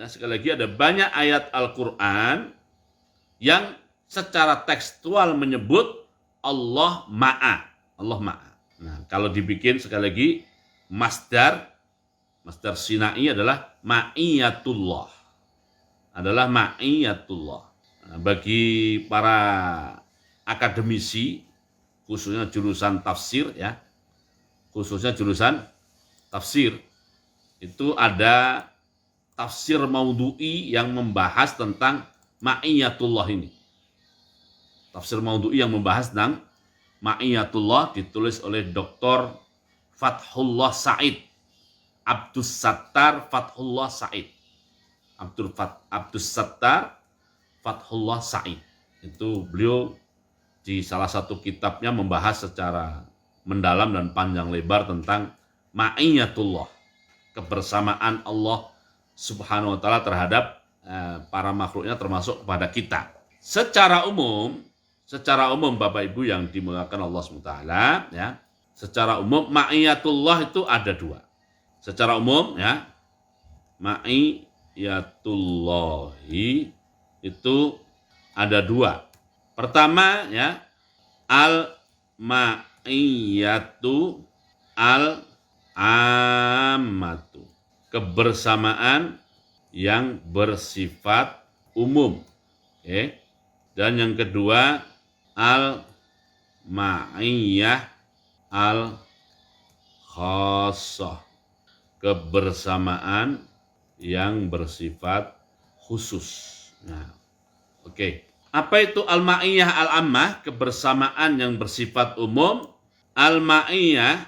sekali lagi ada banyak ayat Al-Quran yang secara tekstual menyebut Allah Ma'a. Allah Ma'a. Nah, kalau dibikin sekali lagi masdar sinai adalah ma'iyatullah. Adalah ma'iyatullah. Nah, bagi para akademisi khususnya jurusan tafsir ya. Khususnya jurusan tafsir itu ada tafsir maudhu'i yang membahas tentang ma'iyatullah ini. Tafsir maudhu'i yang membahas tentang ma'iyatullah ditulis oleh Dr. Fathullah Said. Abdus Sattar Fathullah Said. Abdus Sattar Fathullah Said. Itu beliau di salah satu kitabnya membahas secara mendalam dan panjang lebar tentang ma'iyatullah, kebersamaan Allah Subhanahu wa taala terhadap para makhluknya termasuk kepada kita. Secara umum Bapak Ibu yang dimuliakan Allah Subhanahu wa taala ya. Secara umum ma'iyatullah itu ada dua. Secara umum ya, ma'iyatullahi itu ada dua. Pertama ya, al-ma'iyatu al-ammatu. Kebersamaan yang bersifat umum. Dan yang kedua, al-ma'iyah al-khassah. Kebersamaan yang bersifat khusus. Nah, oke. Apa itu al-ma'iyah al-ammah? Kebersamaan yang bersifat umum. Al-ma'iyah,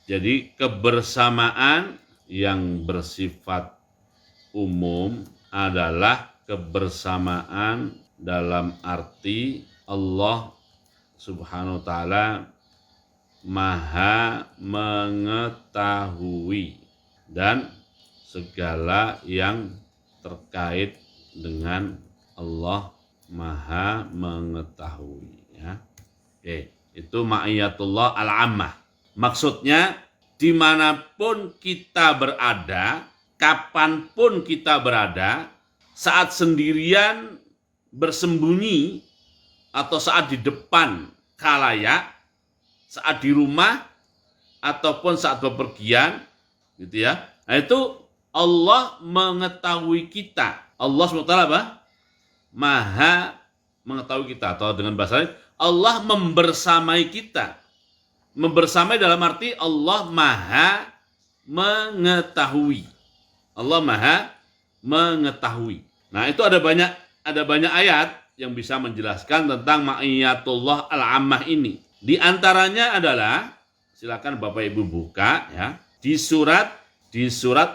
jadi kebersamaan yang bersifat umum adalah kebersamaan dalam arti Allah Subhanahu wa taala Maha mengetahui dan segala yang terkait dengan Allah Maha mengetahui ya. Itu ma'iyatullah al-ammah. Maksudnya dimanapun kita berada, kapanpun kita berada, saat sendirian bersembunyi atau saat di depan khalayak, saat di rumah ataupun saat bepergian gitu ya. Nah, itu Allah mengetahui kita. Allah SWT apa? Maha mengetahui kita, atau dengan bahasa lain Allah membersamai kita. Membersamai dalam arti Allah Maha mengetahui. Allah Maha mengetahui. Nah, itu ada banyak ayat yang bisa menjelaskan tentang ma'iyatullah al-ammah ini. Di antaranya adalah, silakan Bapak Ibu buka ya, di surat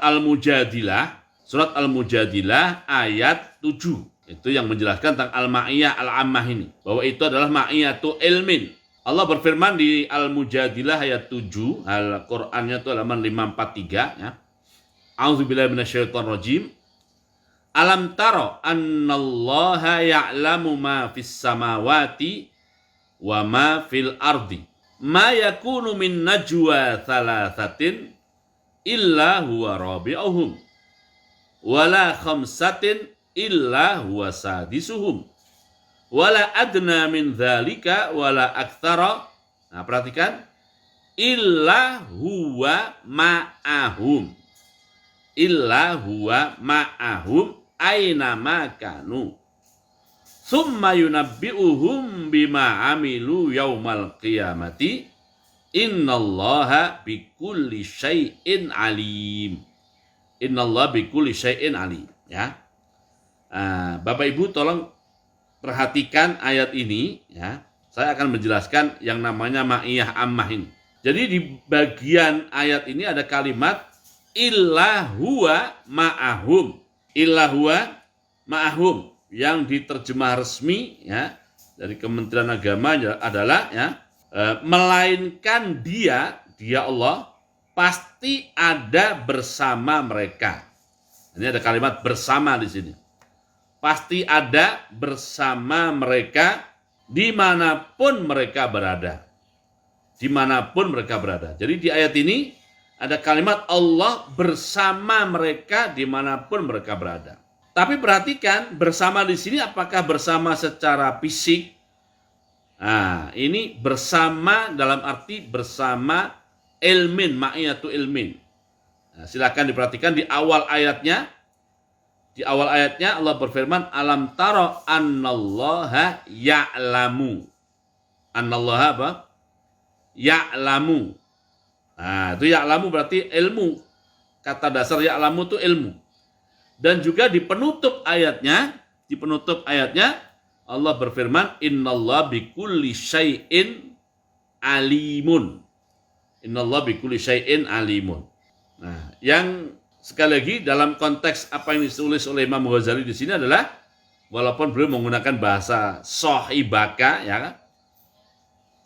Al-Mujadilah, surat Al-Mujadilah ayat 7. Itu yang menjelaskan tentang al-ma'iyah al-ammah ini, bahwa itu adalah ma'iyatu ilmin. Allah berfirman di Al-Mujadilah ayat 7, Al-Qur'annya itu halaman 543 ya. A'udzubillahi minasyaitonirrajim. Alam taro annallaha ya'lamu ma fis samawati wa ma fil ardi. Ma yakunu min najwa thalathatin illa huwa rabi'uhum wala khamsatin illa huwa sadisuhum wala adna min dzalika wala aktsara. Nah, perhatikan, illa huwa ma'ahum aina ma kanu summa yunabbi'uhum bima amilu yaumal qiyamati innallaha bikulli syai'in alim. Innallaha bikulli syai'in alim ya. Bapak Ibu tolong perhatikan ayat ini ya. Saya akan menjelaskan yang namanya ma'iyah ammah ini. Jadi di bagian ayat ini ada kalimat illa huwa ma'ahum. Illa huwa ma'ahum, yang diterjemah resmi ya dari Kementerian Agama adalah ya, melainkan dia Allah pasti ada bersama mereka. Ini ada kalimat bersama di sini. Pasti ada bersama mereka dimanapun mereka berada. Dimanapun mereka berada. Jadi di ayat ini Ada kalimat Allah bersama mereka dimanapun mereka berada. Tapi perhatikan, bersama di sini apakah bersama secara fisik? Nah, ini bersama dalam arti bersama ilmin, ma'iyatu ilmin. Nah, silakan diperhatikan di awal ayatnya. Di awal ayatnya Allah berfirman, alam taro annallaha ya'lamu. Annallaha apa? Ya'lamu. Nah, itu ya'lamu berarti ilmu. Kata dasar ya'lamu itu ilmu. Dan juga di penutup ayatnya, Allah berfirman, innallaha bikulli syai'in alimun. Innallaha bikulli syai'in alimun. Nah, yang sekali lagi dalam konteks apa yang ditulis oleh Imam Ghazali di sini adalah, walaupun beliau menggunakan bahasa sahibaka, ya kan?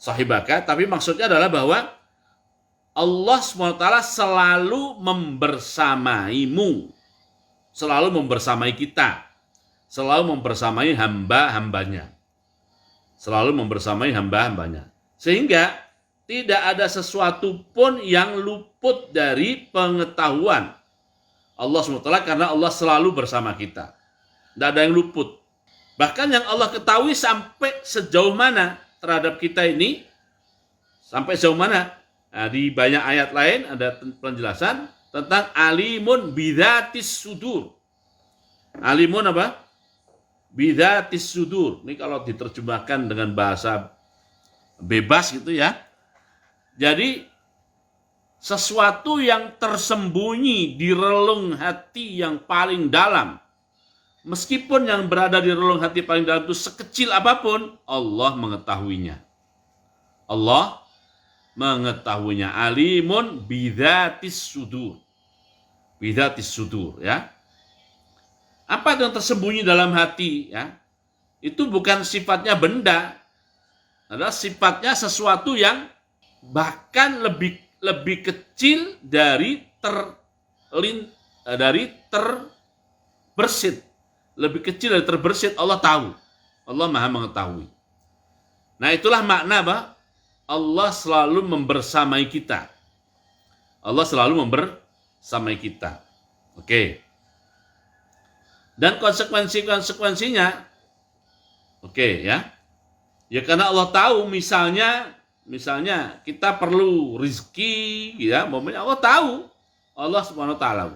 Sahibaka, tapi maksudnya adalah bahwa Allah SWT selalu membersamaimu, selalu membersamai kita, selalu membersamai hamba-hambanya, selalu membersamai hamba-hambanya. Sehingga tidak ada sesuatu pun yang luput dari pengetahuan Allah SWT, karena Allah selalu bersama kita. Tidak ada yang luput. Bahkan yang Allah ketahui sampai sejauh mana terhadap kita ini, sampai sejauh mana. Nah, di banyak ayat lain ada penjelasan tentang alimun bidzatis sudur. Alimun apa? Bidzatis sudur. Ini kalau diterjemahkan dengan bahasa bebas gitu ya. Jadi sesuatu yang tersembunyi di relung hati yang paling dalam, meskipun yang berada di relung hati paling dalam itu sekecil apapun, Allah mengetahuinya. Allah mengetahuinya. Alimun bidzatis sudur. Bidzatis sudur, ya. Apa yang tersembunyi dalam hati, ya? Itu bukan sifatnya benda. Adalah sifatnya sesuatu yang bahkan lebih kecil dari terbersit. Lebih kecil dari terbersit, Allah tahu. Allah Maha mengetahui. Nah, itulah makna apa? Allah selalu membersamai kita. Allah selalu membersamai kita. Oke. Dan konsekuensinya, oke ya. Ya karena Allah tahu, misalnya kita perlu rizki, ya, momennya Allah tahu. Allah Subhanahu wa taala.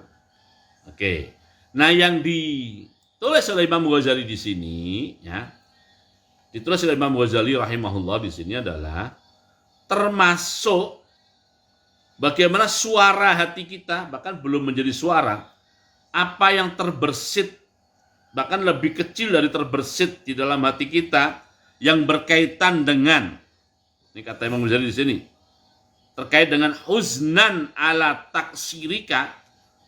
Oke. Nah, yang ditulis oleh Imam Ghazali di sini, ya. Ditulis oleh Imam Ghazali rahimahullah di sini adalah termasuk bagaimana suara hati kita, bahkan belum menjadi suara, apa yang terbersit, bahkan lebih kecil dari terbersit di dalam hati kita, yang berkaitan dengan, ini kata Imam Ghazali di sini, terkait dengan huznan ala taksirika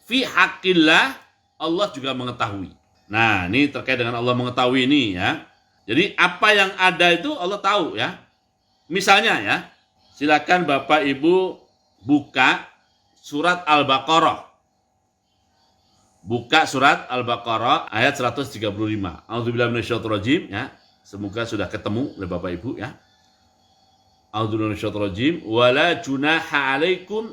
fi haqqillah, Allah juga mengetahui. Nah, ini terkait dengan Allah mengetahui ini, ya. Jadi apa yang ada itu Allah tahu, ya. Misalnya, ya, silakan Bapak Ibu buka surat Al-Baqarah. Buka surat Al-Baqarah ayat 135. A'udzubillahi minasyaitonirrajim, ya. Semoga sudah ketemu oleh Bapak Ibu, ya. A'udzubillahi minasyaitonirrajim. Wala junaha 'alaikum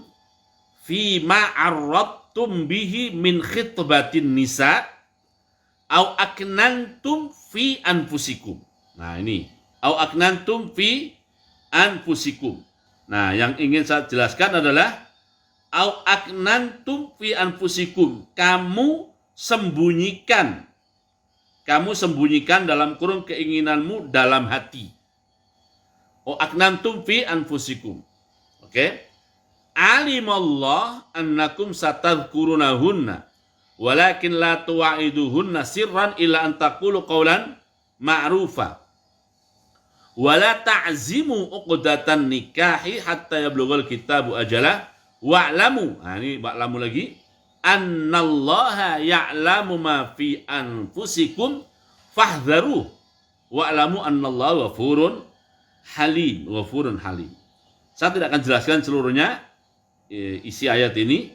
fi ma 'arradtum bihi min khitbatin nisa au aknantum fi anfusikum. Nah, ini au aknantum fi anfusikum. Nah, yang ingin saya jelaskan adalah au aknantum fi anfusikum. Kamu sembunyikan dalam kurung keinginanmu dalam hati. Au aknantum fi anfusikum. Oke? Alimallah annakum satadhkurunahunna walakin la tuwa'iduhunna sirran illa an taqulu qawlan ma'rufa. Wala ta'zimu uqdatan nikahi hatta yablughal kitabu ajalah wa'lamu. Nah, ini wa'lamu lagi. Annallaha ya'lamu ma fi anfusikum fahdharuh. Wa'lamu annallaha ghafurun halim. Ghafurun halim. Saya tidak akan jelaskan seluruhnya isi ayat ini,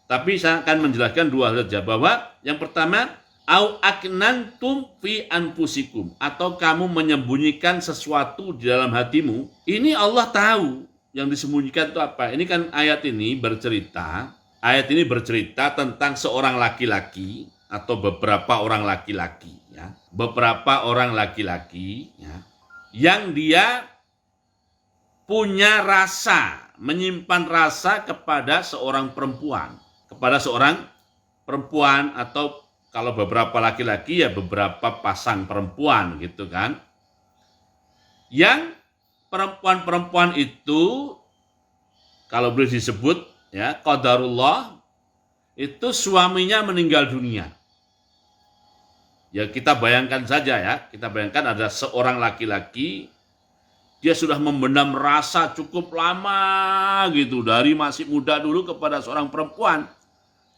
tapi saya akan menjelaskan dua hal saja, bahwa yang pertama, au aknantum fi anfusikum, atau kamu menyembunyikan sesuatu di dalam hatimu, ini Allah tahu. yang disembunyikan itu apa? Ini kan ayat ini bercerita tentang seorang laki-laki atau beberapa orang laki-laki, ya. Beberapa orang laki-laki, ya, yang dia punya rasa, menyimpan rasa kepada seorang perempuan, atau kalau beberapa laki-laki ya beberapa pasang perempuan gitu kan. Yang perempuan-perempuan itu kalau boleh disebut ya qadarullah, itu suaminya meninggal dunia. Ya kita bayangkan saja ya, kita bayangkan ada seorang laki-laki, dia sudah memendam rasa cukup lama gitu, dari masih muda dulu kepada seorang perempuan.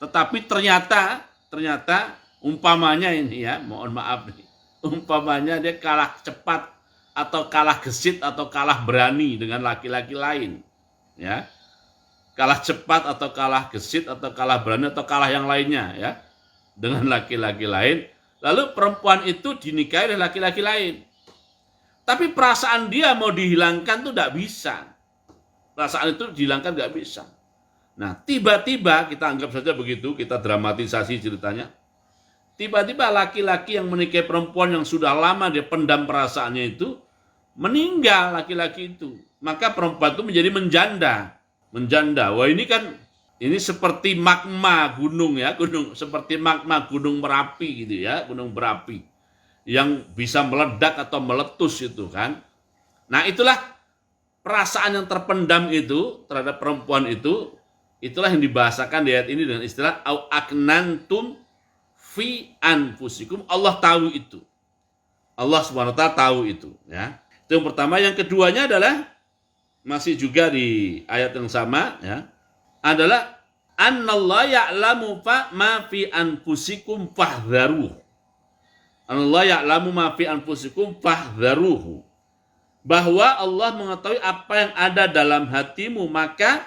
Tetapi ternyata umpamanya ini ya, mohon maaf nih, umpamanya dia kalah cepat atau kalah gesit atau kalah berani dengan laki-laki lain, ya. Kalah cepat atau kalah gesit atau kalah berani atau kalah yang lainnya ya dengan laki-laki lain. Lalu perempuan itu dinikahi oleh laki-laki lain. Tapi perasaan dia mau dihilangkan tuh tidak bisa. Perasaan itu dihilangkan nggak bisa. Nah, tiba-tiba kita anggap saja begitu, kita dramatisasi ceritanya. Tiba-tiba laki-laki yang menikahi perempuan yang sudah lama dia pendam perasaannya itu meninggal laki-laki itu. Maka perempuan itu menjadi menjanda. Wah, ini seperti magma gunung ya, seperti magma gunung Merapi gitu ya, gunung berapi yang bisa meledak atau meletus itu kan. Nah, itulah perasaan yang terpendam itu terhadap perempuan itu, itulah yang dibahasakan di ayat ini dengan istilah au aknantum fi anfusikum. Allah tahu itu. Allah Subhanahu wa taala tahu itu ya. Itu yang pertama. Yang keduanya adalah masih juga di ayat yang sama ya, adalah annallaha ya'lamu ma fi anfusikum fahdharuhu. Annallaha ya'lamu ma fi anfusikum fahdharuhu. Bahwa Allah mengetahui apa yang ada dalam hatimu, maka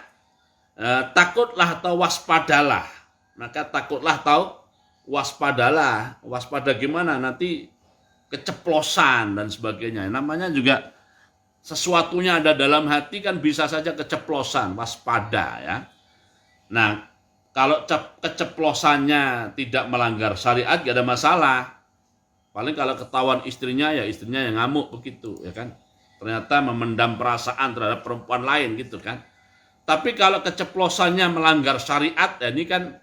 takutlah atau waspadalah. Maka takutlah atau waspadalah. Waspada gimana? Nanti keceplosan dan sebagainya. Namanya juga sesuatunya ada dalam hati kan bisa saja keceplosan, waspada ya. Nah, kalau keceplosannya tidak melanggar syariat gak ada masalah. Paling kalau ketahuan istrinya ya istrinya yang ngamuk begitu ya kan. Ternyata memendam perasaan terhadap perempuan lain gitu kan. Tapi kalau keceplosannya melanggar syariat ya ini kan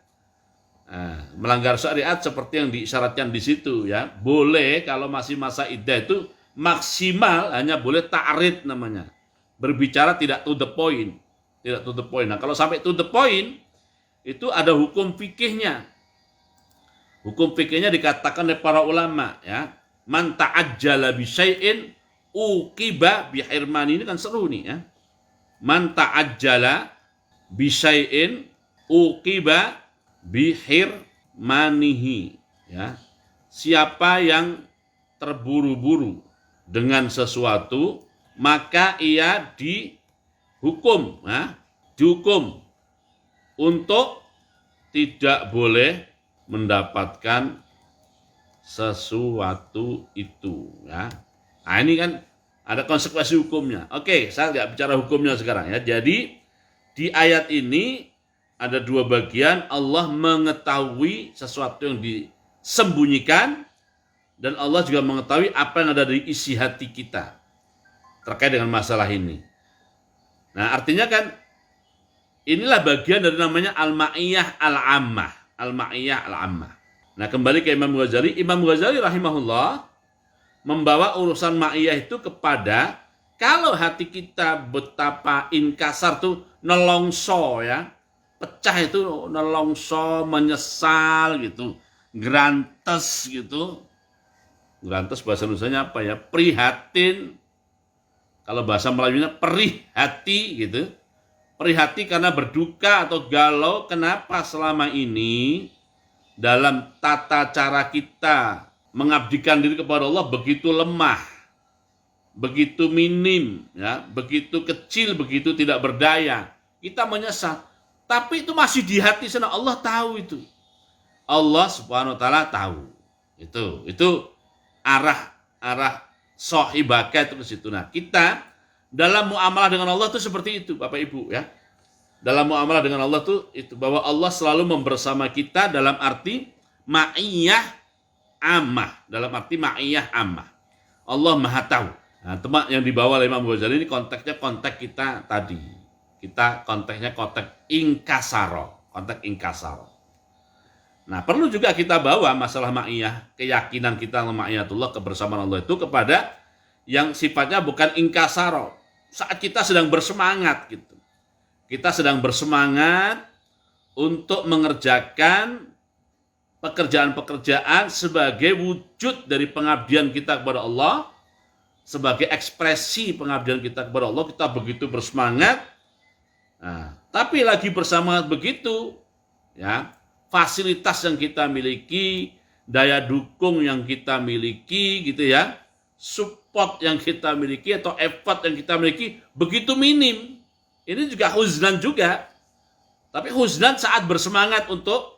melanggar syariat seperti yang diisyaratkan di situ ya. Boleh kalau masih masa iddah itu maksimal hanya boleh ta'rid namanya. Berbicara tidak to the point. Tidak to the point. Nah, kalau sampai to the point itu ada hukum fikihnya. Hukum fikihnya dikatakan oleh para ulama ya. Man ta'ajjala bi syai'in uqiba bi hirmani. Ini kan seru nih ya. Man ta'ajjala bi syai'in uqiba bi hirmanihi ya. Siapa yang terburu-buru dengan sesuatu, maka ia dihukum untuk tidak boleh mendapatkan sesuatu itu ya. Nah, ini kan ada konsekuensi hukumnya. Oke, saya nggak bicara hukumnya sekarang ya. Jadi di ayat ini ada dua bagian. Allah mengetahui sesuatu yang disembunyikan, dan Allah juga mengetahui apa yang ada di isi hati kita terkait dengan masalah ini. Nah, artinya kan inilah bagian dari namanya al-ma'iyah al-ammah. Al-ma'iyah al-ammah. Nah, kembali ke Imam Ghazali. Imam Ghazali rahimahullah membawa urusan ma'iyah itu kepada kalau hati kita betapa inkasar tuh nelongso ya. Pecah itu nelongso, menyesal gitu, grantes gitu. Grantes bahasa Indonesianya apa ya? Prihatin. Kalau bahasa Melayunya perih hati gitu. Perih hati karena berduka atau galau. Kenapa selama ini dalam tata cara kita mengabdikan diri kepada Allah begitu lemah, begitu minim, ya, begitu kecil, begitu tidak berdaya. Kita menyesal. Tapi itu masih di hati sana. Allah tahu itu. Allah Subhanahu wa taala tahu. Itu arah sahibaka itu ke situ. Nah, kita Dalam muamalah dengan Allah itu seperti itu, Bapak Ibu ya. Dalam muamalah dengan Allah itu bahwa Allah selalu membersama kita dalam arti ma'iyah ammah, dalam arti ma'iyah ammah. Allah Maha tahu. Nah, teman yang dibawa oleh Imam Ghazali ini konteksnya konteks kita tadi. Kita konteksnya konteks inkasaro, konteks inkasaro. Nah, perlu juga kita bawa masalah ma'iyah, keyakinan kita ma'iyatullah, kebersamaan Allah itu kepada yang sifatnya bukan inkasaro. Saat kita sedang bersemangat gitu. Kita sedang bersemangat untuk mengerjakan pekerjaan-pekerjaan sebagai wujud dari pengabdian kita kepada Allah, sebagai ekspresi pengabdian kita kepada Allah, kita begitu bersemangat. Nah, tapi lagi bersemangat begitu, ya, fasilitas yang kita miliki, daya dukung yang kita miliki, gitu ya, support yang kita miliki atau effort yang kita miliki begitu minim. Ini juga huznan juga. Tapi huznan saat bersemangat untuk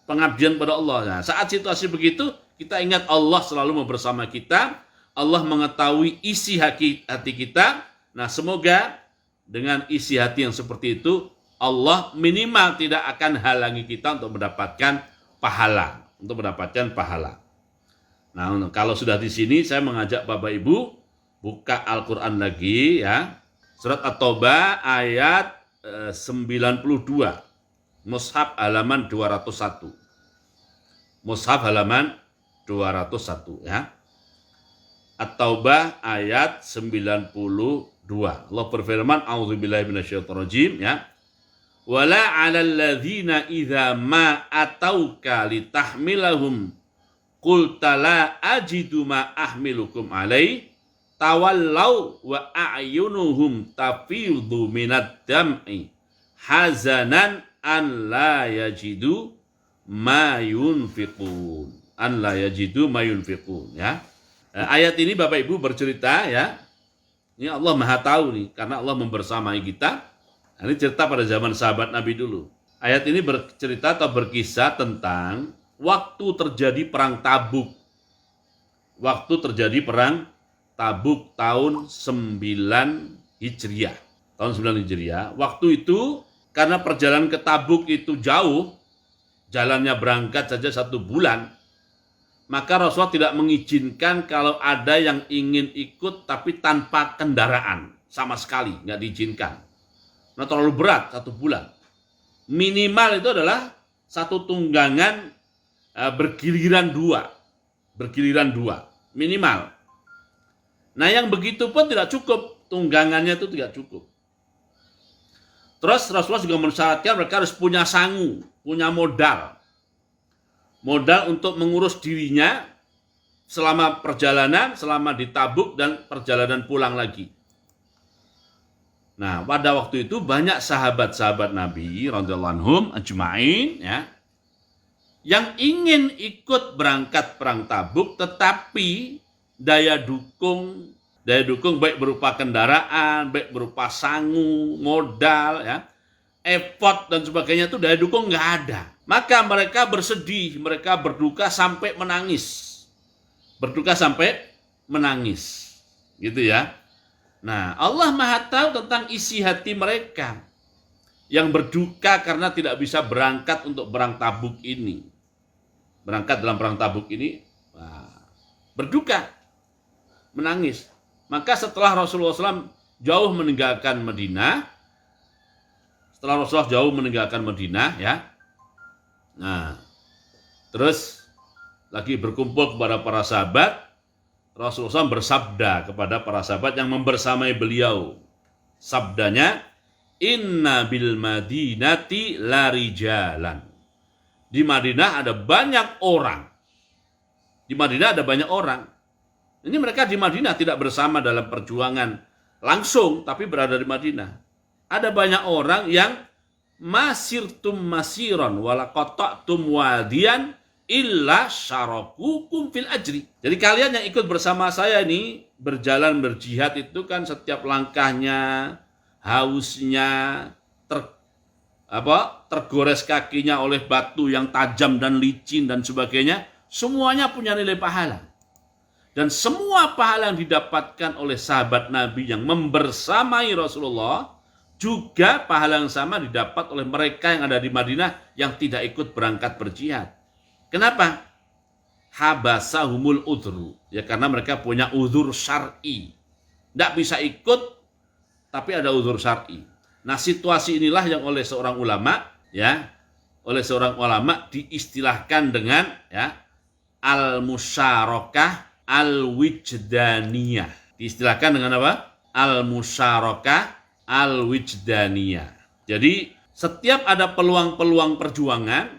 pengabdian pada Allah. Nah, saat situasi begitu, kita ingat Allah selalu bersama kita. Allah mengetahui isi hati kita. Nah, semoga dengan isi hati yang seperti itu, Allah minimal tidak akan halangi kita untuk mendapatkan pahala. Untuk mendapatkan pahala. Nah, kalau sudah di sini, saya mengajak Bapak Ibu buka Al-Quran lagi ya. Surat At-Taubah ayat 92. Mushaf halaman 201. Mushaf halaman 201 ya. At-Taubah ayat 92. Allah berfirman, a'udzubillahi minasyaitonirrajim ya. Wala 'alal ladzina idza ma atauka litahmilahum qulta la ajidu ma ahmilukum alai tawallau wa a'yunuhum tafidhu minad dam'i hazanan an la yajidu ma yunfiqun. An la yajidu ma yunfiqun ya. Ayat ini Bapak Ibu bercerita ya. Ini Allah Maha tahu nih karena Allah membersamai kita. Ini cerita pada zaman sahabat Nabi dulu. Ayat ini bercerita atau berkisah tentang waktu terjadi perang Tabuk. Waktu terjadi perang Tabuk tahun 9 Hijriah. Tahun 9 Hijriah. Waktu itu karena perjalanan ke Tabuk itu jauh, jalannya berangkat saja 1 bulan, maka Rasulullah tidak mengizinkan kalau ada yang ingin ikut tapi tanpa kendaraan. Sama sekali, nggak diizinkan. Nah, terlalu berat 1 bulan. Minimal itu adalah 1 tunggangan bergiliran 2. Bergiliran 2. Minimal. Nah, yang begitu pun tidak cukup. Tunggangannya itu tidak cukup. Terus Rasulullah juga mensyaratkan mereka harus punya sangu, punya modal. Modal untuk mengurus dirinya selama perjalanan, selama di Tabuk dan perjalanan pulang lagi. Nah, pada waktu itu banyak sahabat-sahabat Nabi radhiyallahu anhum ajmain ya yang ingin ikut berangkat perang Tabuk, tetapi daya dukung baik berupa kendaraan, baik berupa sangu, modal ya, effort dan sebagainya itu daya dukung nggak ada. Maka mereka bersedih, mereka berduka sampai menangis. Berduka sampai menangis. Gitu ya. Nah, Allah Maha tahu tentang isi hati mereka yang berduka karena tidak bisa berangkat untuk perang Tabuk ini. Berangkat dalam perang Tabuk ini, berduka, menangis. Maka setelah Rasulullah SAW jauh meninggalkan Madinah, ya, nah, terus lagi berkumpul kepada para sahabat, Rasulullah SAW bersabda kepada para sahabat yang membersamai beliau. Sabdanya, inna bil madinati larijalan. Di Madinah ada banyak orang. Ini mereka di Madinah tidak bersama dalam perjuangan langsung, tapi berada di Madinah. Ada banyak orang yang masirtum masiran wala qata'tum wadiyan illa syarakukum fil ajri. Jadi kalian yang ikut bersama saya ini berjalan berjihad itu kan setiap langkahnya, hausnya, tergores kakinya oleh batu yang tajam dan licin dan sebagainya, semuanya punya nilai pahala. Dan semua pahala yang didapatkan oleh sahabat Nabi yang membersamai Rasulullah, juga pahala yang sama didapat oleh mereka yang ada di Madinah yang tidak ikut berangkat berjihad. Kenapa? Habasahumul udhru. Ya karena mereka punya udhur syar'i. Tidak bisa ikut, tapi ada udhur syar'i. Nah situasi inilah yang oleh seorang ulama, diistilahkan dengan al-musyarakah al-wijdaniyah. Diistilahkan dengan apa? Al-musyarakah al-wijdaniyah. Jadi setiap ada peluang-peluang perjuangan,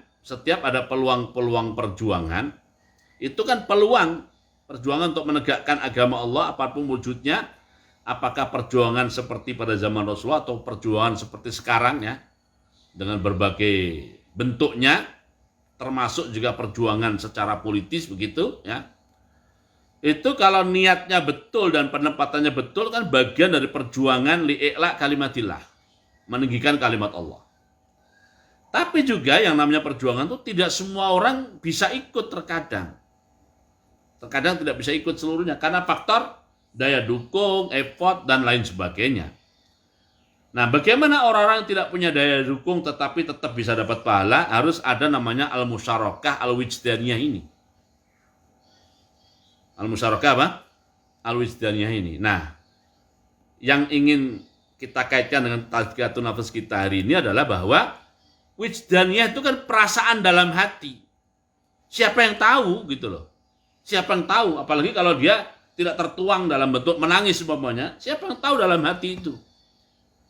itu kan peluang perjuangan untuk menegakkan agama Allah apapun wujudnya, apakah perjuangan seperti pada zaman Rasulullah atau perjuangan seperti sekarang ya, dengan berbagai bentuknya, termasuk juga perjuangan secara politis begitu ya. Itu kalau niatnya betul dan penempatannya betul kan bagian dari perjuangan li'i'la kalimatillah, meninggikan kalimat Allah. Tapi juga yang namanya perjuangan itu tidak semua orang bisa ikut terkadang. Terkadang tidak bisa ikut seluruhnya karena faktor daya dukung, effort, dan lain sebagainya. Nah, bagaimana orang-orang yang tidak punya daya dukung tetapi tetap bisa dapat pahala? Harus ada namanya al-musyarakah al-wijdaniyah ini. Al-musyarakah apa? Al-wijdaniyah ini. Nah, yang ingin kita kaitkan dengan tazkiyatun nafas kita hari ini adalah bahwa wijdaniyah itu kan perasaan dalam hati. Siapa yang tahu gitu loh. Siapa yang tahu, apalagi kalau dia tidak tertuang dalam bentuk menangis umpamanya, siapa yang tahu dalam hati itu.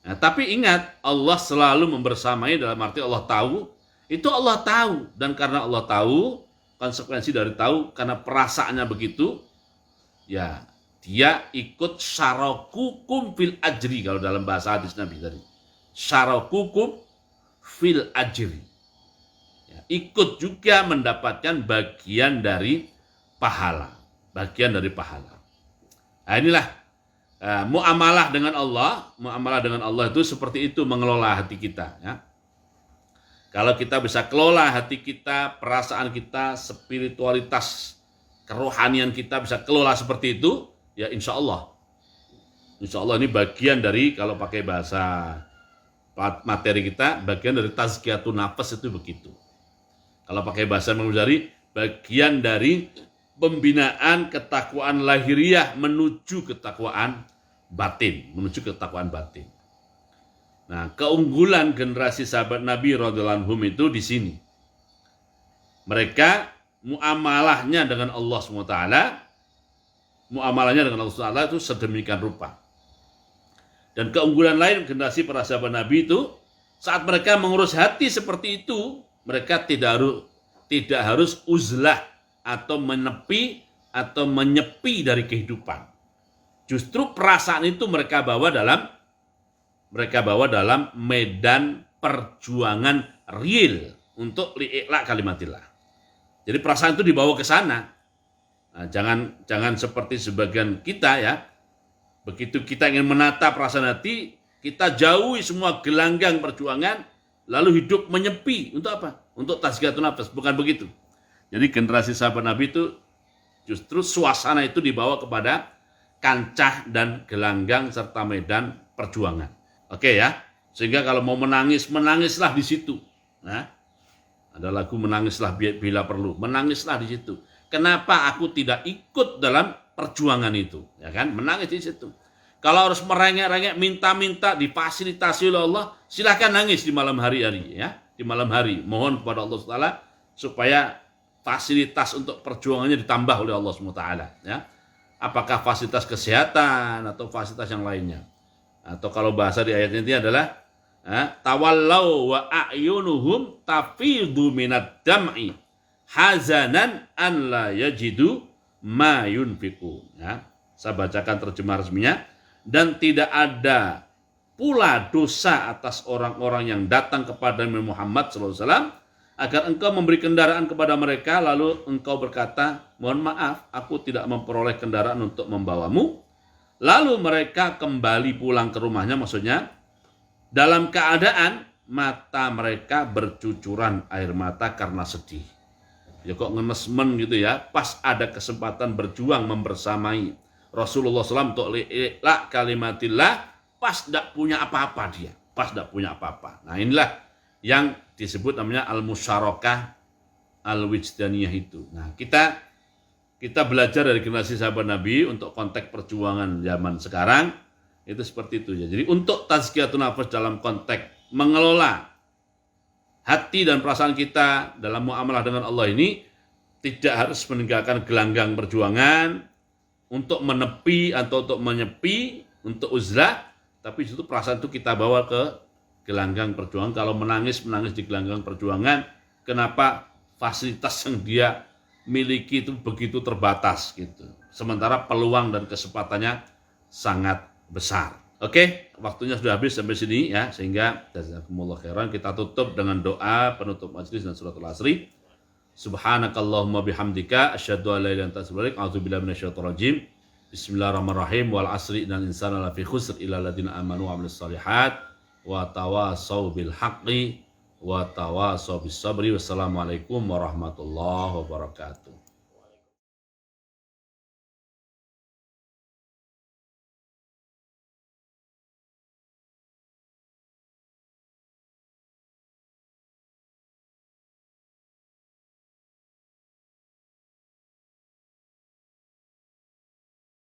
Nah, tapi ingat, Allah selalu membersamai dalam arti Allah tahu, itu Allah tahu. Dan karena Allah tahu, konsekuensi dari tahu, karena perasaannya begitu, ya dia ikut syarakukum fil ajri, kalau dalam bahasa hadis Nabi tadi. Syarakukum fil ajri. Ya, ikut juga mendapatkan bagian dari pahala. Bagian dari pahala. Nah inilah muamalah dengan Allah. Muamalah dengan Allah itu seperti itu, mengelola hati kita. Ya. Kalau kita bisa kelola hati kita, perasaan kita, spiritualitas, kerohanian kita bisa kelola seperti itu, ya insya Allah. Insya Allah ini bagian dari, kalau pakai bahasa materi kita, bagian dari tazkiyatun nafas itu begitu. Kalau pakai bahasa Imam Ghazali, bagian dari pembinaan ketakwaan lahiriah menuju ketakwaan batin. Nah, keunggulan generasi sahabat Nabi radhiyallahu anhum itu di sini. Mereka muamalahnya dengan Allah SWT, itu sedemikian rupa. Dan keunggulan lain generasi para sahabat Nabi itu, saat mereka mengurus hati seperti itu, mereka tidak harus uzlah atau menepi atau menyepi dari kehidupan. Justru perasaan itu mereka bawa dalam medan perjuangan real untuk li'i'la kalimatillah. Jadi perasaan itu dibawa ke sana. Nah, jangan seperti sebagian kita ya. Begitu kita ingin menata perasaan hati, kita jauhi semua gelanggang perjuangan, lalu hidup menyepi. Untuk apa? Untuk tazkiyatun nafas. Bukan begitu. Jadi generasi sahabat Nabi itu justru suasana itu dibawa kepada kancah dan gelanggang serta medan perjuangan. Oke ya. Sehingga kalau mau menangis, menangislah di situ. Nah, ada lagu menangislah bila perlu. Menangislah di situ. Kenapa aku tidak ikut dalam perjuangan itu? Ya kan? Menangis di situ. Kalau harus merengek-rengek, minta-minta, difasilitasi oleh Allah, silahkan nangis di malam hari-hari ya. Di malam hari. Mohon kepada Allah SWT supaya fasilitas untuk perjuangannya ditambah oleh Allah SWT ya. Apakah fasilitas kesehatan atau fasilitas yang lainnya. Atau kalau bahasa di ayat ini adalah tawallau wa a'yunuhum tafidu minad dam'i hazanan an la yajidu ma yunfiqu. Ya. Saya bacakan terjemah resminya. Dan tidak ada pula dosa atas orang-orang yang datang kepada Muhammad SAW agar engkau memberi kendaraan kepada mereka, lalu engkau berkata, mohon maaf, aku tidak memperoleh kendaraan untuk membawamu. Lalu mereka kembali pulang ke rumahnya, maksudnya dalam keadaan mata mereka bercucuran air mata karena sedih. Ya kok ngenesmen gitu ya, pas ada kesempatan berjuang membersamai Rasulullah SAW untuk li'la kalimatillah, pas tidak punya apa-apa dia, pas tidak punya apa-apa. Nah inilah yang disebut namanya al-musyarakah al-wijdaniyah itu. Nah kita belajar dari generasi sahabat Nabi untuk konteks perjuangan zaman sekarang itu seperti itu ya. Jadi untuk tazkiyatun nafas dalam konteks mengelola hati dan perasaan kita dalam muamalah dengan Allah ini tidak harus meninggalkan gelanggang perjuangan untuk menepi atau untuk menyepi, untuk uzlah, tapi justru perasaan itu kita bawa ke gelanggang perjuangan. Kalau menangis di gelanggang perjuangan, kenapa fasilitas yang dia miliki itu begitu terbatas gitu. Sementara peluang dan kesempatannya sangat besar. Oke, waktunya sudah habis sampai sini ya, sehingga jazakumullah khairan, kita tutup dengan doa penutup majelis dan suratul asri. Subhanakallahumma bihamdika asyhadu an la ilaha illa anta astaghfiruka wa atubu ilaika minasyaitonir rajim. Bismillahirrahmanirrahim. Wal asri innal insana lafi khusr illa alladziina amanu wa 'amilus shalihat wa tawassaw bil haqqi wa tawassaw bis sabri. Wassalamualaikum warahmatullahi wabarakatuh.